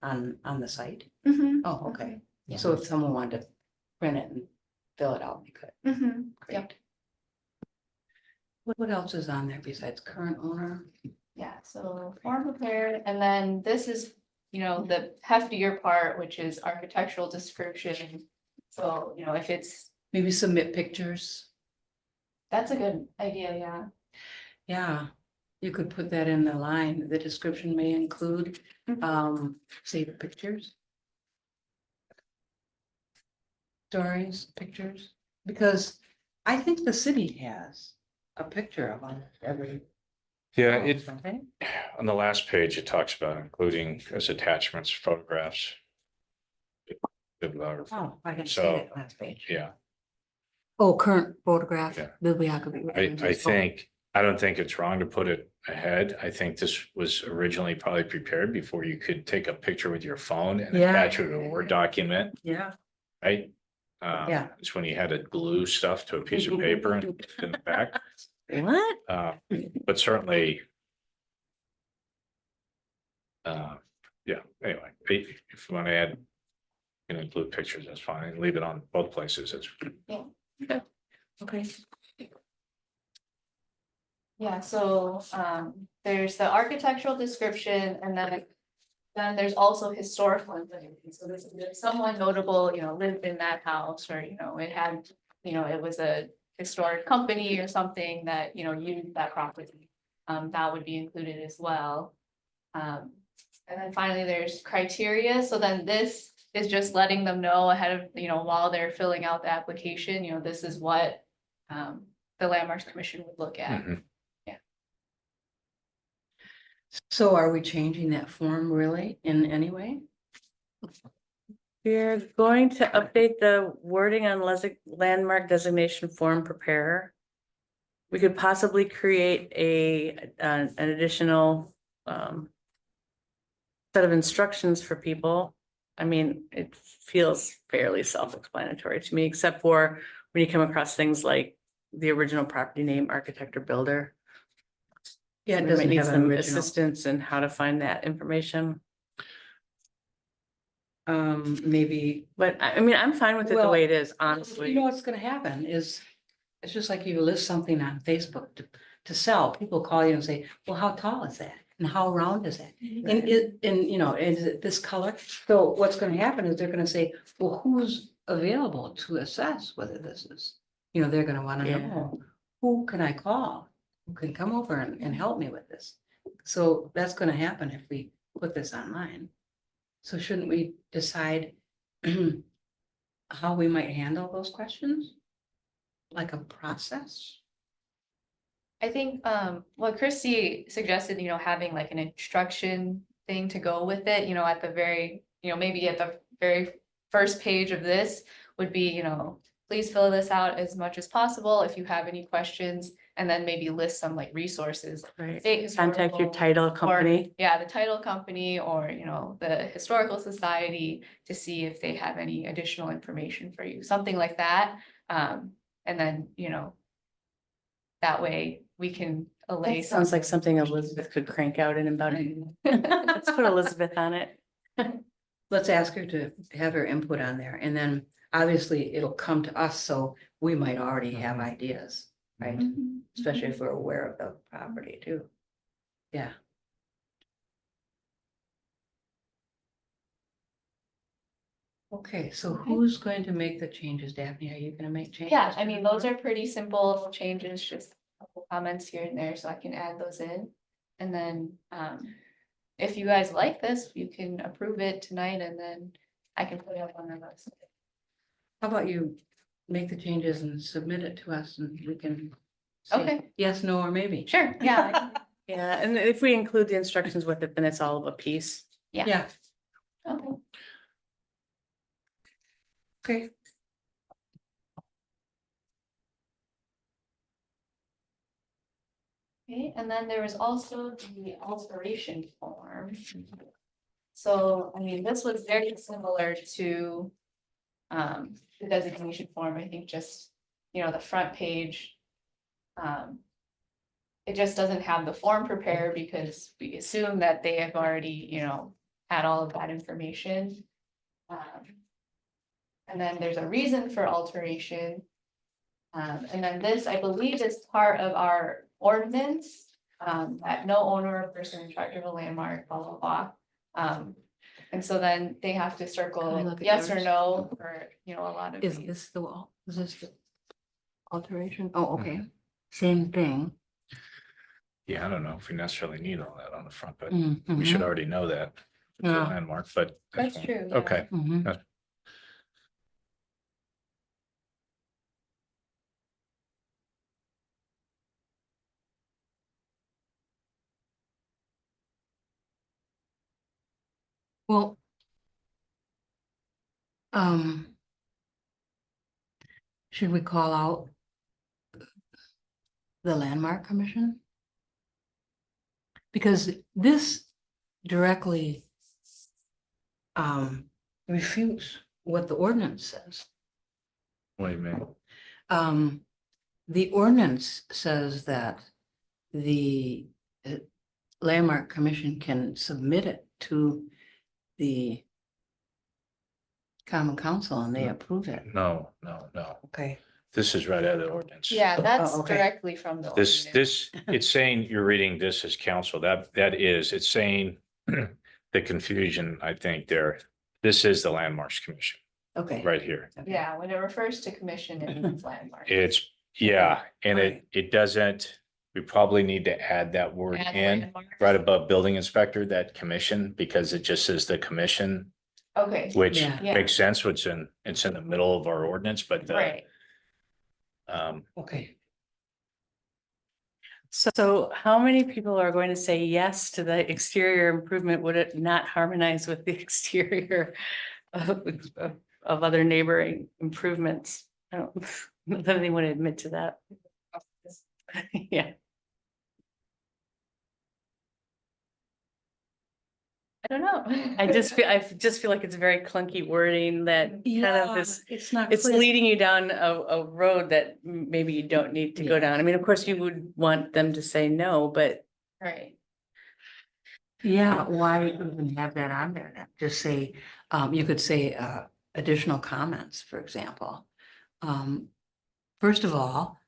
on the site? Mhm, Oh, okay. Yeah. So if someone wanted to print it and fill it out, they could. mhm, yep. Great. What else is on there besides current owner? Yeah, so form prepared, and then this is, the heftier part, which is architectural description. So, if it's, Maybe submit pictures. that's a good idea, yeah. Yeah, you could put that in the line. The description may include, say, pictures. Stories, pictures, because I think the city has a picture of them every. Yeah, house, don't they? on the last page, it talks about including as attachments, photographs. Bibliography, Oh, I can see So, that last page. yeah, Oh, current photograph, Yeah. bibliography. I don't think it's wrong to put it ahead. I think this was originally probably prepared before you could take a picture with your phone and Yeah. attach it to a Word document, Yeah. right? Yeah. It's when you had to glue stuff to a piece of paper and put it in the back. What? But certainly. Yeah, anyway, if you want to add, you can include pictures, that's fine. Leave it on both places. It's Okay. Yeah, so there's the architectural description, and then there's also historical information. So this is someone notable, lived in that house, or it had, it was a historic company or something that, used that property. That would be included as well. And then finally, there's criteria. So then this is just letting them know ahead of, while they're filling out the application, this is what the Landmarks Commission would look at. Mhm. So are we changing that form really in any way? We're going to update the wording on landmark designation form preparer. We could possibly create an additional set of instructions for people. I mean, it feels fairly self-explanatory to me, except for when you come across things like the original property name, architect or builder. Yeah, it We might doesn't need have an some original. assistance in how to find that information. Maybe. But I mean, I'm fine with it the Well, way it is, You know honestly. what's gonna happen is, it's just like you list something on Facebook to sell. People call you and say, well, how tall is that? And how round is that? And you know, is it this color? So what's gonna happen is they're gonna say, well, who's available to assess whether this is? You know, they're gonna wanna Yeah. know, who can I call? Who can come over and help me with this? So that's gonna happen if we put this online. So shouldn't we decide how we might handle those questions? Like a process? I think, what Christy suggested, having like an instruction thing to go with it, at the very, maybe at the very first page of this would be, please fill this out as much as possible if you have any questions, and then maybe list some like resources. Right. State Contact your historical- title company. Yeah, the title company or, the Historical Society to see if they have any additional information for you, something like that. And then, that way we can allay. That sounds like some- something Elizabeth could crank out in about a, let's put Elizabeth on it. Let's ask her to have her input on there, and then obviously it'll come to us, so we might already have ideas, right? Mhm. Especially if we're aware of the property too. Yeah. Okay, so Okay. who's going to make the changes, Daphne? Are you gonna make changes? Yeah, I mean, those are pretty simple changes, just a couple comments here and there, so I can add those in. And then, if you guys like this, you can approve it tonight and then I can put it up on the website. How about you make the changes and submit it to us and we can say Okay. yes, no, or maybe. Sure, yeah. Yeah, and if we include the instructions with it, then it's all of a piece. Yeah, Okay. okay. Okay, and then there was also the alteration form. So, I mean, this was very similar to the designation form, I think just, the front page. It just doesn't have the form prepared because we assume that they have already, had all of that information. And then there's a reason for alteration. And then this, I believe, is part of our ordinance, that no owner or person in charge of a landmark, blah, blah, blah. And so then they have to Can I circle look at yes or yours? no, or, a lot of. Is these. this the wall? Is this the alteration? Oh, okay. Same thing. Yeah, I don't know if we necessarily need all that on the front, but Mhm. we should already know that. It's a Yeah. landmark, but. That's fine. true, yeah. Okay, Mhm. Well. Should we call out the Landmark Commission? Because this directly refutes what the ordinance says. wait a minute. The ordinance says that the Landmark Commission can submit it to the Common Council and they approve it. No. Okay. This is right out of the ordinance. Yeah, that's okay. directly from the. This, ordinance. it's saying, you're reading this as council, it's saying the confusion, I think there, this is the Landmarks Commission, Okay. right here. Okay. Yeah, when it refers to commission, it's landmark. It's, yeah, and Alright. it doesn't, we probably need to add that word Add in, landmark. right above building inspector, that commission, because it just says the commission, Okay, which Yeah. Yeah. makes sense, it's in the middle of our ordinance, but right. Okay. So how many people are going to say yes to the exterior improvement? Would it not harmonize with the exterior of other neighboring improvements? I don't know if anyone would admit to that. Yeah, I don't know. I just feel like it's very clunky wording that kind of is, It's not. it's clear. leading you down a road that maybe you don't need to go Yeah. down. I mean, of course, you would want them to say no, but Right. Yeah, why even have that on there? Then? Just say, you could say, additional comments, for example. First of all,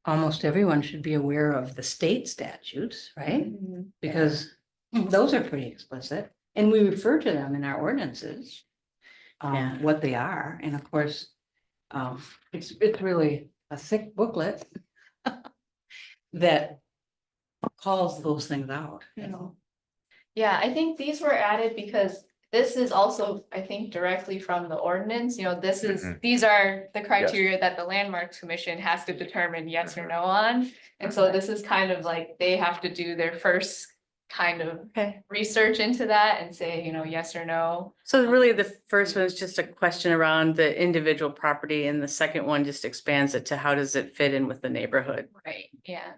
almost everyone should be aware of the state statutes, right? Mhm. Because those are pretty explicit, and we refer to them in our ordinances. Yeah. What they are, and of course, it's really a thick booklet that calls those things out, you know. Yeah, I think these were added because this is also, I think, directly from the ordinance, you know, this is, Mhm. these are the criteria that the Landmarks Commission has to determine yes or no on. And so this is kind of like, they have to do their first kind of okay. research into that and say, you know, yes or no. So really, the first one is just a question around the individual property, and the second one just expands it to how does it fit in with the neighborhood? Right, yeah.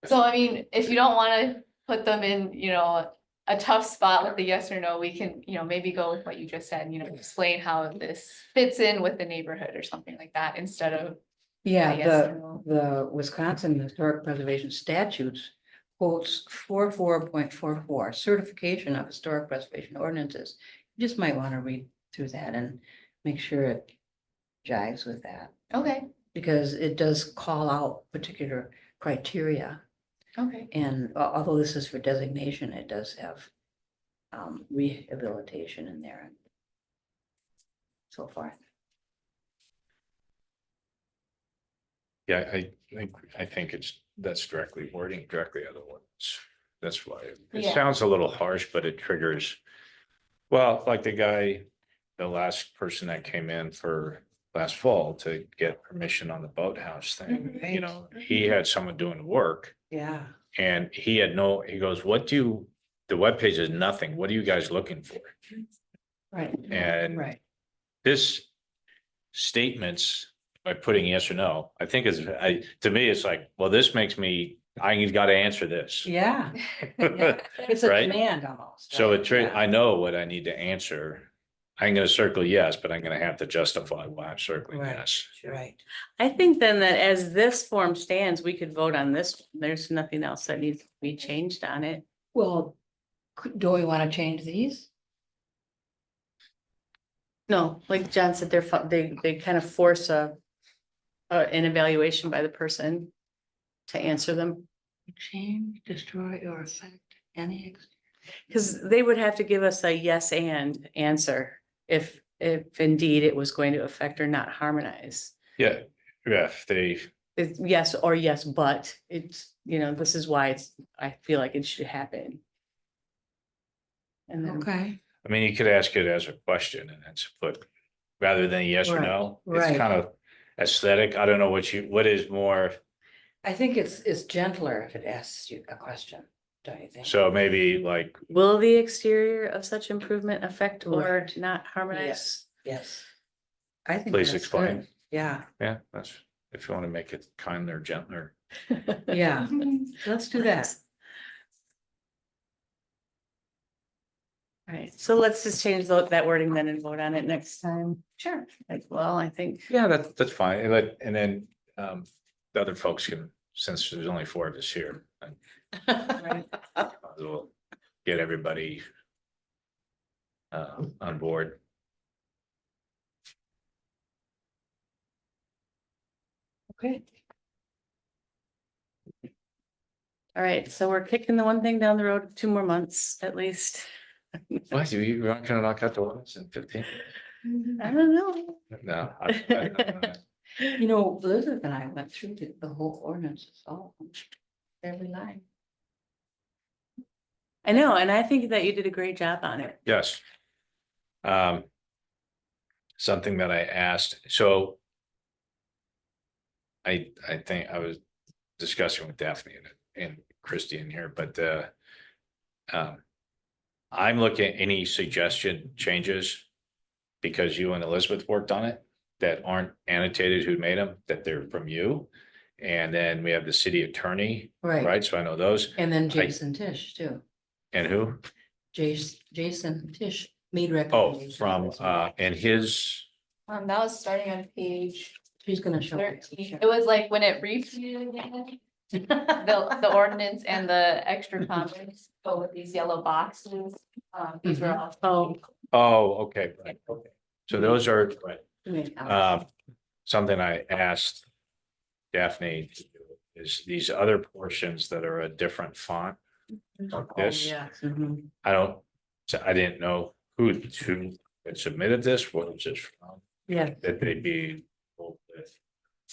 So I mean, if you don't wanna put them in, you know, a tough spot with the yes or no, we can, you know, maybe go with what you just said, you know, explain how this fits in with the neighborhood or something like that instead of. Yeah, yes or no. the Wisconsin Historic Preservation Statutes quotes 44.44 certification of historic preservation ordinances. You just might want to read through that and make sure it jives with that, Okay, because it does call out particular criteria. okay, And although this is for designation, it does have rehabilitation in there and so forth. Yeah, I think that's directly wording directly out of the ordinance. That's why it Yeah. sounds a little harsh, but it triggers. Well, like the last person that came in for last fall to get permission on the boathouse thing, you Right. know, he had someone doing the work Yeah. and he goes, the webpage is nothing. What are you guys looking for? Right. And Right. this statements by putting yes or no, I think to me, it's like, well, this makes me, I got to answer this. Yeah. Yeah. It's a Right? demand almost. So right? Yeah. I know what I need to answer. I'm gonna circle yes, but I'm gonna have to justify why I'm circling Right. yes. Right. I think then that as this form stands, we could vote on this. There's nothing else that needs to be changed on it. Well, do we want to change these? No, like John said, they kind of force an evaluation by the person to answer them. Change, destroy, or affect any. Because they would have to give us a yes and answer if indeed it was going to affect or not harmonize. Yeah, if they, It's yes or yes, but it's, you know, this is why I feel like it should happen. And then, Okay. I mean, you could ask it as a question and then put, rather than yes or Right, no, it's right. kind of aesthetic. I don't know what is more, I think it's gentler if it asks you a question, don't you think? so maybe like, will the exterior of such improvement affect or Right. not harmonize? Yes. I think. Please that's explain. good. Yeah, yeah, that's, if you want to make it kinder, gentler. yeah, let's do that. All right, so let's just change that wording then and vote on it next time. Sure. Like, well, I think. Yeah, that's fine. And then the other folks can, since there's only 4 of us here, we'll get everybody on board. Okay. All right, so we're kicking the one thing down the road 2 more months at least. What, you aren't gonna knock out the ordinance in 15? I don't know. No. You know, Elizabeth and I went through the whole ordinance, all of them, every line. I know, and I think that you did a great job on it. Yes. Something that I asked, so I think I was discussing with Daphne and Christie in here, but I'm looking at any suggestion changes because you and Elizabeth worked on it that aren't annotated who made them, that they're from you. And then we have the city attorney, Right. right? So I know those. And then Jason Tisch too. And who? Jason Tisch made Oh, recommendations. from, and his, That was starting on page She's gonna show. you. 13. It was like when it repeated again, the ordinance and the extra comments go with these yellow boxes. These were all. okay, right, okay. So those are, right. Something I asked Daphne to do is these other portions that are a different font. Like this, Mhm. I don't, so I didn't know who had submitted this, what was this from? Yeah. That they be,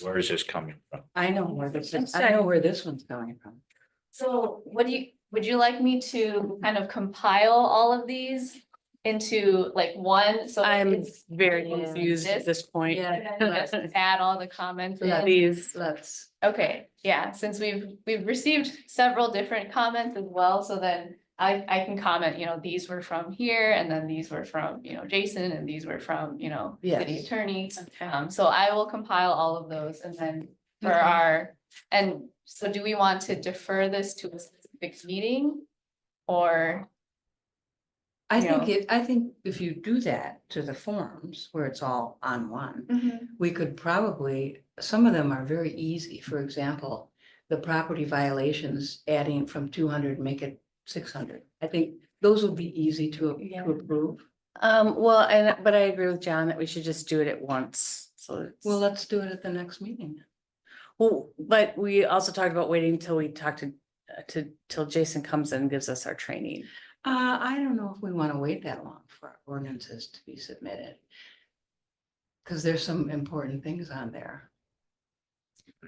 where is this coming from? I know where this is, I know where this one's coming from. So would you like me to kind of compile all of these into like one? So I'm it's very Yeah. confused at this point. and then just add all the comments in. Please. Let's, Okay, yeah, since we've received several different comments as well, so then I can comment, these were from here, and then these were from, Jason, and these were from, city Yes. attorney. So I will compile all of those and then for Okay. and so do we want to defer this to a specific meeting? Or, I You think know. I think if you do that to the forms where it's all on one, we could probably, some of them are very easy. For example, the property violations, adding from 200, make it 600. I think those would be easy to Yeah. approve. Well, but I agree with John that we should just do it at once, so. Well, let's do it at the next meeting. Well, but we also talked about waiting till we talk till Jason comes in and gives us our training. I don't know if we want to wait that long for our ordinances to be submitted. Because there's some important things on there.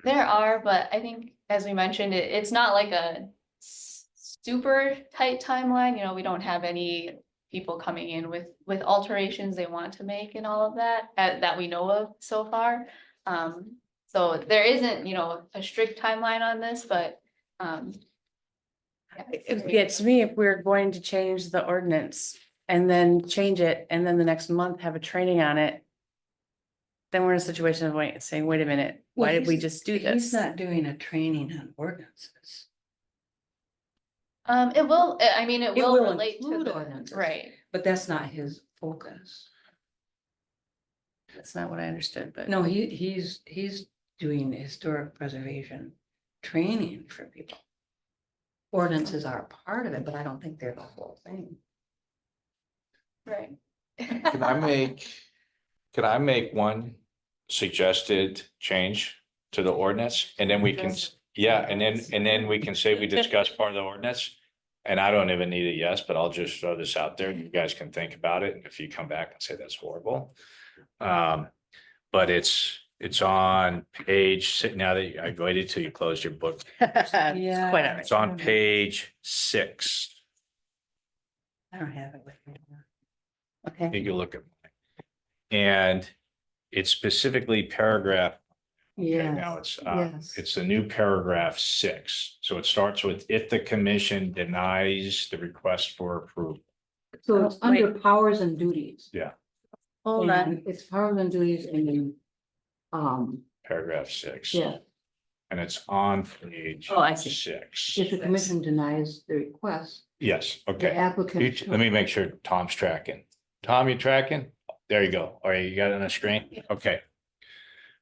there are, but I think, as we mentioned, it's not like a super tight timeline, we don't have any people coming in with alterations they want to make and all of that, that we know of so far. So there isn't, a strict timeline on this, but, Yeah, to me, if we're going to change the ordinance and then change it, and then the next month have a training on it. Then we're in a situation of saying, wait a minute, why did we just do He's this? not doing a training on ordinances. it will, I mean, it will relate to include the, ordinances, right. But that's not his focus. That's not what I understood, but. No, he's doing historic preservation training for people. Ordinances are a part of it, but I don't think they're the whole thing. Right. Can I make one suggested change to the ordinance? And then we can, yeah, and then we can say we discussed part of the ordinance. And I don't even need a yes, but I'll just throw this out there. You guys can think about it. And if you come back and say that's horrible. But it's on page, now that I waited till you closed your book. It's quite all right. It's on page 6. I don't have it with me. Okay. You can look at mine. And it's specifically paragraph. Okay, now yes. it's the new paragraph 6. So it starts with if the commission denies the request for approval. So it's Oh, wait. under powers and duties. Hold on. And it's powers and duties and then, Paragraph 6. yeah, And it's on page Oh, I see. 6. if the commission denies the request, Yes, the okay. applicant. Let me make sure Tom's tracking. Tom, you tracking? There you go. All right, you got it on the screen? Okay.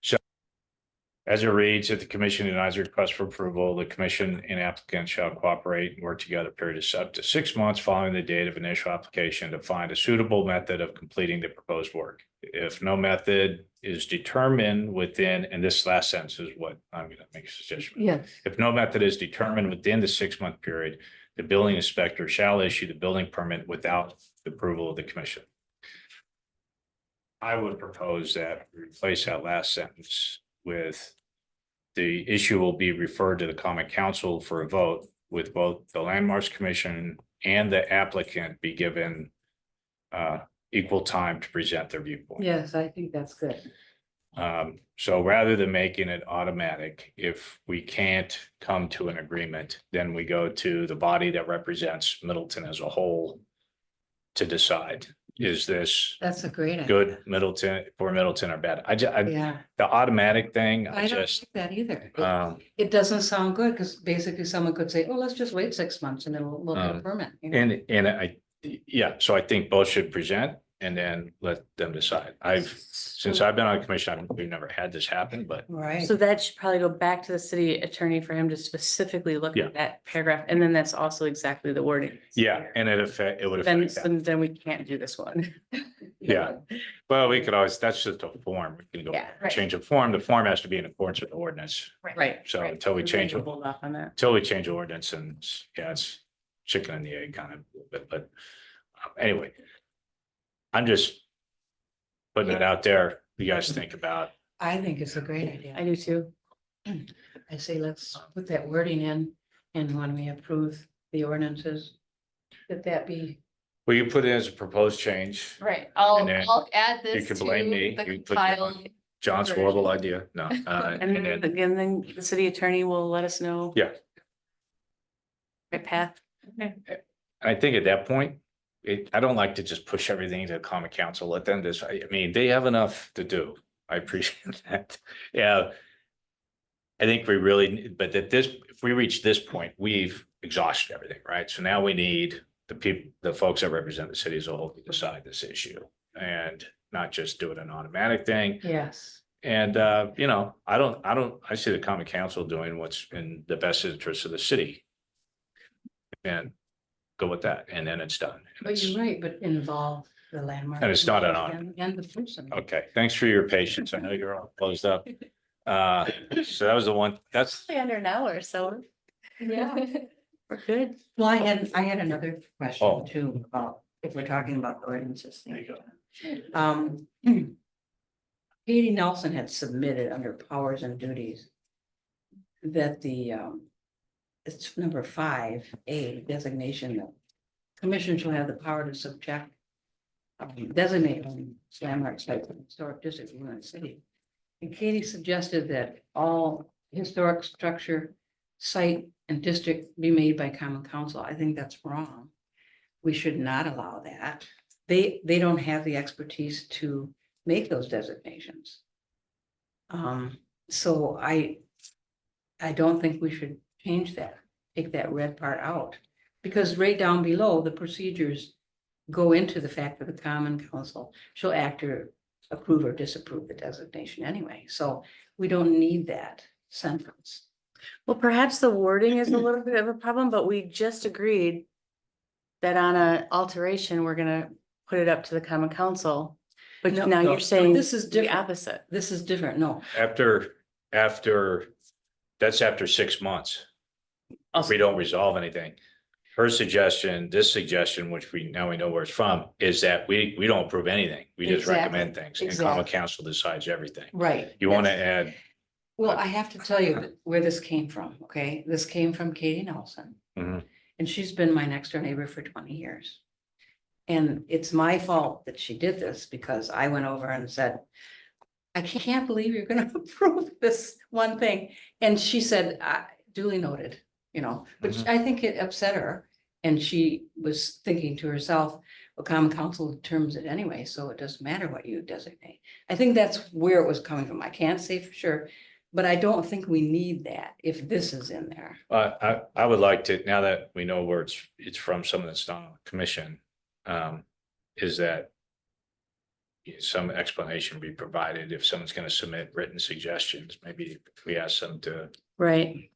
So as it reads, if the commission denies the request for approval, the commission and applicant shall cooperate and work together period of up to 6 months following the date of initial application to find a suitable method of completing the proposed work. If no method is determined within, and this last sentence is what I'm going to make a suggestion. Yes, If no method is determined within the 6-month period, the building inspector shall issue the building permit without the approval of the commission. I would propose that we replace that last sentence with the issue will be referred to the common council for a vote with both the landmarks commission and the applicant be given equal time to present their viewpoint. yes, I think that's good. So rather than making it automatic, if we can't come to an agreement, then we go to the body that represents Middleton as a whole to decide, is this That's a great idea. good Middleton or bad? Yeah, The automatic thing, I don't like that either. um, It doesn't sound good because basically someone could say, oh, let's just wait 6 months and then we'll get a permit. you know? and Yeah, so I think both should present and then let them decide. Since I've been on the commission, we've never had this happen, but Right. So that should probably go back to the city attorney for him to specifically look Yeah. at that paragraph, and then that's also exactly the wording. yeah, and it would Then, affect that. then we can't do this one. Yeah. Well, we could always, that's just a form. We can go Yeah, right. change the form. The form has to be in accordance with the ordinance. Right. So right. until we change it, Hold off on that. until we change the ordinance and yeah, it's chicken and the egg kind of a little bit, but anyway. I'm just putting it out there. You guys think about, I think it's a great I idea. do too. I say, let's put that wording in, and when we approve the ordinances, that be, well, you put it as a proposed change. Right, And then I'll add You this can to blame me. the You put compiled. John's horrible idea. No, And and then, then, again, then the city attorney will let us know. Yeah. Right path. I think at that point, I don't like to just push everything to the common council, let them decide. I mean, they have enough to do. I appreciate that. Yeah. I think we really, but at this, if we reach this point, we've exhausted everything, right? So now we need the people, the folks that represent the city as a whole to decide this issue and not just do it an automatic thing. yes. And, you know, I see the common council doing what's in the best interest of the city. And go with that, and then it's done. But you're right, but involve the landmark. And it's not an honor. And the person. Okay, thanks for your patience. I know you're all closed up. So that was the one, that's, Under an hour, so Yeah. we're good. Well, I had another Oh. question too, about if we're talking about the ordinances. there you go. Katie Nelson had submitted under powers and duties that it's number 5A designation that commission shall have the power to subject designate landmark sites in historic districts within the city. And Katie suggested that all historic structure, site and district be made by common council. I think that's wrong. We should not allow that. They don't have the expertise to make those designations. So I don't think we should change that, take that red part out. Because right down below, the procedures go into the fact that the common council shall act or approve or disapprove the designation anyway. So we don't need that sentence. Well, perhaps the wording is a little bit of a problem, but we just agreed that on a alteration, we're gonna put it up to the common council. But No, now no, you're saying this is the different. opposite. This is different. No, That's after 6 months. If we don't resolve anything. Her suggestion, this suggestion, which we know where it's from, is that we don't approve anything. We just Exactly, recommend things and common exactly. council decides everything. right. You want to That's- add, Well, I have to tell you where this came from, okay? This came from Katie Nelson. Mhm. And she's been my next door neighbor for 20 years. And it's my fault that she did this because I went over and said, I can't believe you're gonna approve this one thing. And she said, duly noted, but Mhm. I think it upset her. And she was thinking to herself, well, common council determines it anyway, so it doesn't matter what you designate. I think that's where it was coming from. I can't say for sure, but I don't think we need that if this is in there. I would like to, now that we know where it's from, someone that's not on the commission, is that some explanation be provided if someone's going to submit written suggestions, maybe if we ask them to, Right.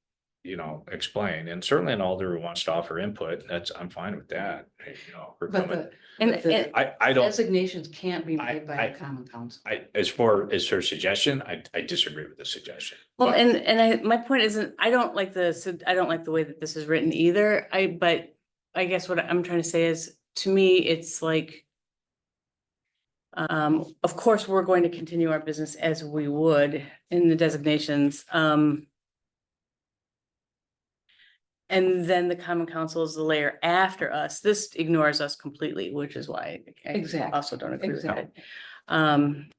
explain, and certainly an alder who wants to offer input, I'm fine with that, we're But coming. And, but the I don't, designations can't be I- made by I- the common council. as far as her suggestion, I disagree with the suggestion. well, But- and my point isn't, I don't like the way that this is written either. But I guess what I'm trying to say is, to me, it's like, of course, we're going to continue our business as we would in the designations. And then the common council is the layer after us. This ignores us completely, which is why I Exactly, also don't agree with that. exactly. Um,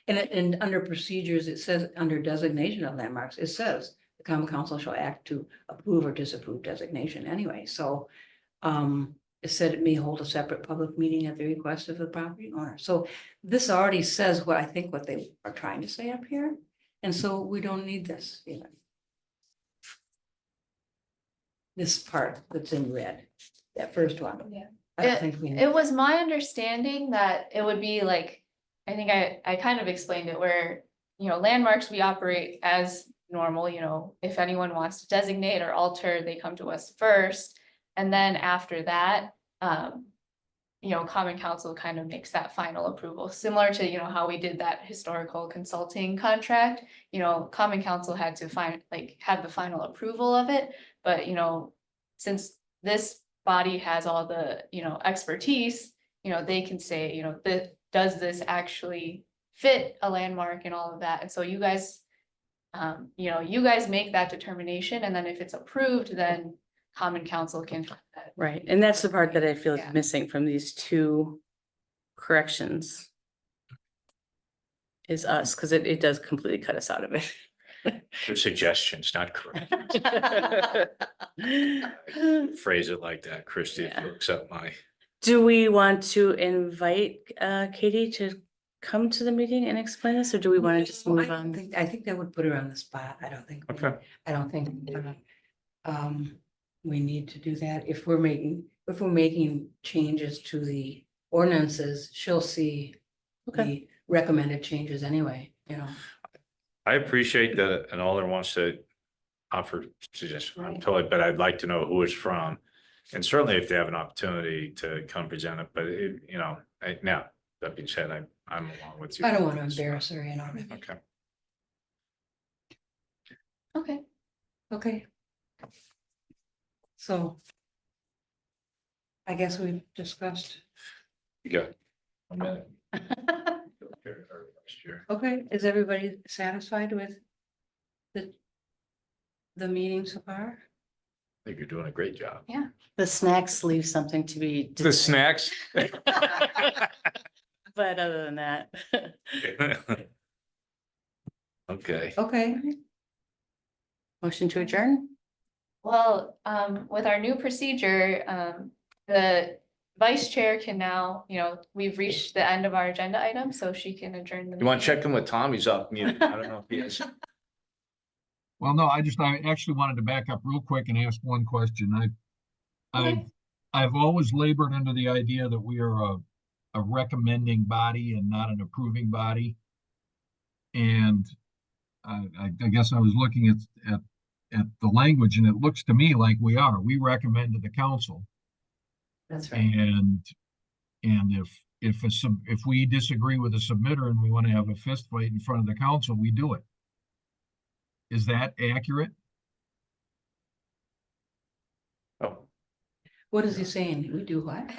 And under procedures, it says, under designation of landmarks, it says the common council shall act to approve or disapprove designation anyway, so. It said it may hold a separate public meeting at the request of the property owner, so this already says what I think what they are trying to say up here. And so we don't need this even. This part that's in red, that first one. Yeah. I don't think we. It was my understanding that it would be like, I think I kind of explained it where, landmarks, we operate as normal, if anyone wants to designate or alter, they come to us first. And then after that, common council kind of makes that final approval, similar to, how we did that historical consulting contract. Common council had to have the final approval of it, but, since this body has all the, expertise, they can say, does this actually fit a landmark and all of that? And so you guys, you guys make that determination, and then if it's approved, then common council can. Right, and that's the part that I feel Yeah. is missing from these two corrections. Is us, because it does completely cut us out of it. They're suggestions, not correct. Phrase it like that, Christie, if Yeah. you accept my. Do we want to invite Katie to come to the meeting and explain this, or do we want to just No, move I don't on? think, I think that would put her on the spot. I don't think. Okay. I don't think, we need to do that. If we're making changes to the ordinances, she'll see Okay. the recommended changes anyway, I appreciate that an alder wants to offer suggestions, Right. totally, but I'd like to know who it's from. And certainly if they have an opportunity to come present it, but now, that being said, I'm along with you. I don't want to embarrass her, Okay. Okay. Okay. So. I guess we've discussed. You got a minute. Okay, is everybody satisfied with the meeting so far? I think you're doing a great job. The snacks leave something to be. The snacks. But other than that. Okay. Okay, Motion to adjourn? Well, with our new procedure, the vice chair can now, we've reached the end of our agenda item, so she can adjourn the. You want to meeting. check in with Tom? He's off mute. I don't know if he is. Well, no, I actually wanted to back up real quick and ask one question. Okay. I've always labored under the idea that we are a recommending body and not an approving body. And I guess I was looking at the language, and it looks to me like we recommend to the council. that's right. And if we disagree with the submitter and we want to have a fist fight in front of the council, we do it. Is that accurate? Oh, What is he saying? We do what?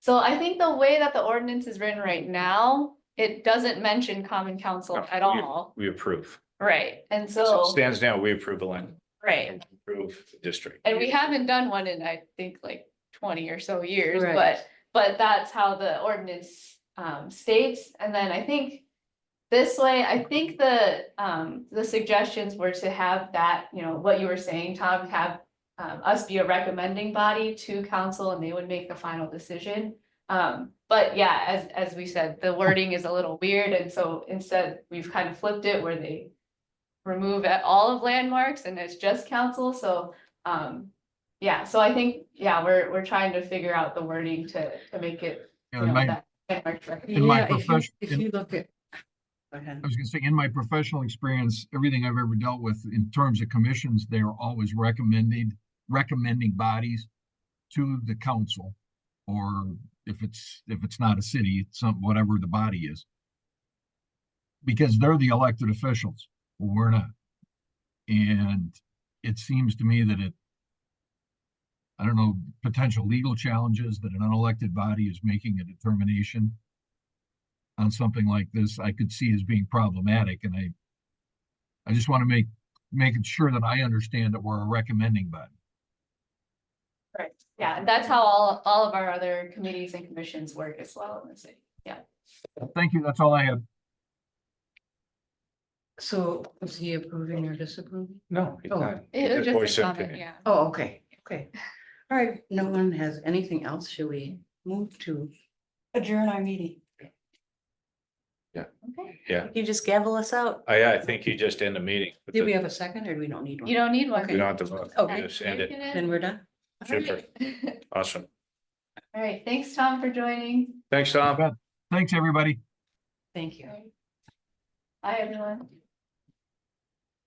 So I think the way that the ordinance is written right now, it doesn't mention common council no, at all. We approve. Right, and So so, stands down, we approve the land. right, Approve the district. and we haven't done one in, I think, like 20 or so years, Right. but that's how the ordinance states. And then I think this way, I think the suggestions were to have that, what you were saying, Tom, have us be a recommending body to council, and they would make the final decision. But yeah, as we said, the wording is a little weird, and so instead, we've kind of flipped it where they remove all of landmarks and it's just council, so yeah, so I think, yeah, we're trying to figure out the wording to make it, that landmarks In my Yeah, profession- if you look at. Go ahead. I was gonna say, in my professional experience, everything I've ever dealt with in terms of commissions, they are always recommending bodies to the council. Or if it's not a city, it's whatever the body is. Because they're the elected officials, we're not. And it seems to me that I don't know, potential legal challenges that an unelected body is making a determination on something like this, I could see as being problematic, and I just want to make it sure that I understand that we're a recommending body. right, yeah, and that's how all of our other committees and commissions work as well in the city, yeah. Thank you, that's all I had. So is he approving or disapproving? No, he's Oh. not. It was Just just voice a of comment, opinion. yeah. Oh, okay, okay. All right, no one has anything else. Should we move to adjourn our meeting? Okay, Yeah, You just gavel us out. I think you just end the meeting. Did we have a second or we don't need one? you don't need one. Okay. We don't have to vote. Okay. Just end it. Then we're done? Super. Awesome. All right, thanks, Tom, for joining. Thanks, Tom. Thanks, everybody. Thank you. Bye, everyone.